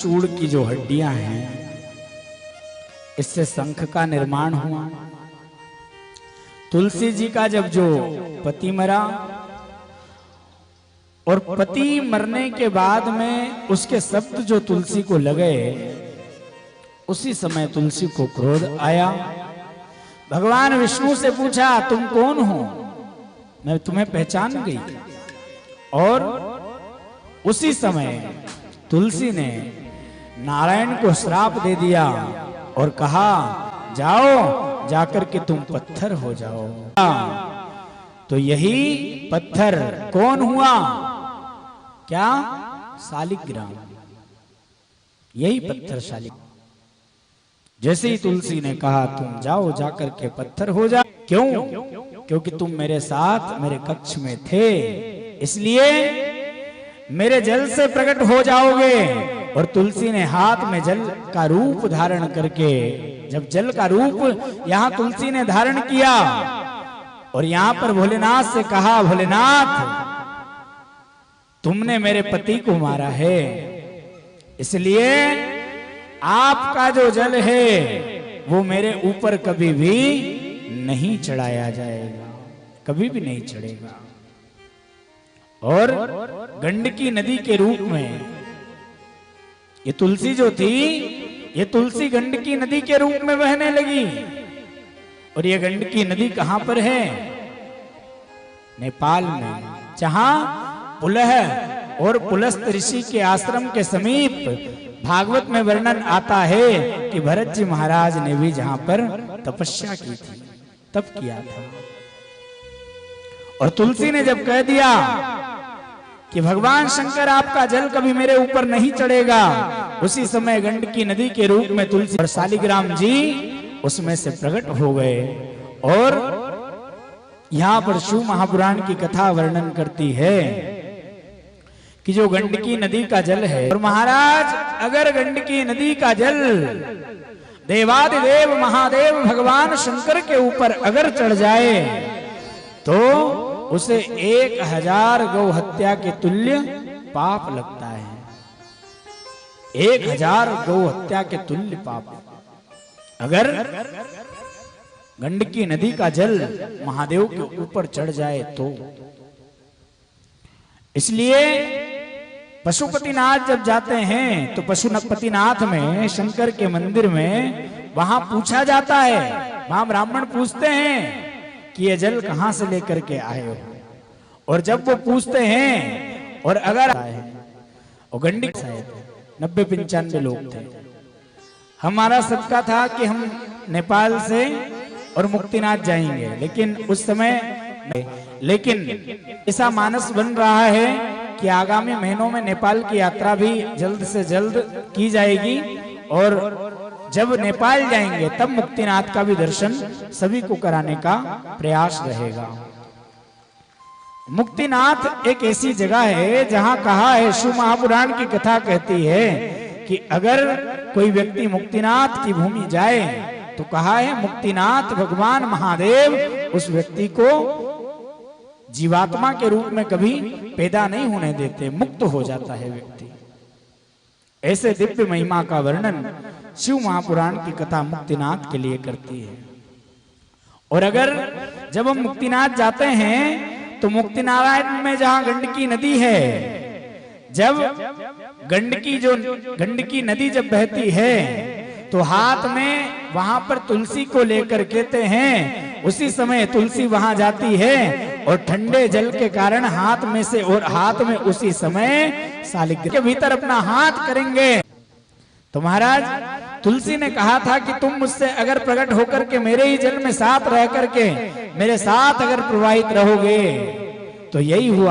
चूड़ की जो हड्डियां हैं, इससे शंख का निर्माण हुआ। तुलसी जी का जब जो पति मरा और पति मरने के बाद में उसके शब्द जो तुलसी को लगे, उसी समय तुलसी को क्रोध आया। भगवान विष्णु से पूछा, तुम कौन हो? मैं तुम्हें पहचान गई। और उसी समय तुलसी ने नारायण को श्राप दे दिया और कहा, जाओ जाकर के तुम पत्थर हो जाओ। तो यही पत्थर कौन हुआ? क्या? शालिग्राम। यही पत्थर शालिग्राम। जैसे ही तुलसी ने कहा, तुम जाओ जाकर के पत्थर हो जाओ। क्यों? क्योंकि तुम मेरे साथ मेरे कक्ष में थे, इसलिए मेरे जल से प्रकट हो जाओगे। और तुलसी ने हाथ में जल का रूप धारण करके, जब जल का रूप यहां तुलसी ने धारण किया और यहां पर भोलेनाथ से कहा, भोलेनाथ तुमने मेरे पति को मारा है, इसलिए आपका जो जल है वो मेरे ऊपर कभी भी नहीं चढ़ाया जाएगा, कभी भी नहीं चढ़ेगा। और गंडकी नदी के रूप में ये तुलसी जो थी, ये तुलसी गंडकी नदी के रूप में बहने लगी। और ये गंडकी नदी कहां पर है? नेपाल में, जहां पुलह और पुलस्त ऋषि के आश्रम के समीप भागवत में वर्णन आता है कि भरत जी महाराज ने भी जहां पर तपस्या की थी, तप किया था। और तुलसी ने जब कह दिया कि भगवान शंकर आपका जल कभी मेरे ऊपर नहीं चढ़ेगा, उसी समय गंडकी नदी के रूप में तुलसी और शालिग्राम जी उसमें से प्रकट हो गए। और यहां पर शिव महापुराण की कथा वर्णन करती है कि जो गंडकी नदी का जल है, और महाराज अगर गंडकी नदी का जल देवादिदेव महादेव भगवान शंकर के ऊपर अगर चढ़ जाए तो उसे 1000 गौ हत्या के तुल्य पाप लगता है। 1000 गौ हत्या के तुल्य पाप अगर गंडकी नदी का जल महादेव के ऊपर चढ़ जाए तो। इसलिए पशुपतिनाथ जब जाते हैं तो पशुपतिनाथ में, शंकर के मंदिर में, वहां पूछा जाता है, वहां ब्राह्मण पूछते हैं कि ये जल कहां से लेकर के आए हो। और जब वो पूछते हैं और अगर आए, और गंडकी 90-95 लोग थे, हमारा सबका था कि हम नेपाल से और मुक्तिनाथ जाएंगे, लेकिन उस समय लेकिन ऐसा मानस बन रहा है कि आगामी महीनों में नेपाल की यात्रा भी जल्द से जल्द की जाएगी। और जब नेपाल जाएंगे तब मुक्तिनाथ का भी दर्शन सभी को कराने का प्रयास रहेगा। मुक्तिनाथ एक ऐसी जगह है जहां कहा है, शिव महापुराण की कथा कहती है कि अगर कोई व्यक्ति मुक्तिनाथ की भूमि जाए तो कहा है मुक्तिनाथ भगवान महादेव उस व्यक्ति को जीवात्मा के रूप में कभी पैदा नहीं होने देते, मुक्त हो जाता है व्यक्ति। ऐसे दिव्य महिमा का वर्णन शिव महापुराण की कथा मुक्तिनाथ के लिए करती है। और अगर जब हम मुक्तिनाथ जाते हैं तो मुक्तिनारायण में जहां गंडकी नदी है, जब गंडकी नदी जब बहती है तो हाथ में वहां पर तुलसी को लेकर कहते हैं, उसी समय तुलसी वहां जाती है और ठंडे जल के कारण हाथ में से, और हाथ में उसी समय शालिग्राम के भीतर अपना हाथ करेंगे। तो महाराज तुलसी ने कहा था कि तुम मुझसे अगर प्रकट होकर के मेरे ही जल में साथ रह करके मेरे साथ अगर प्रवाहित रहोगे तो यही हुआ।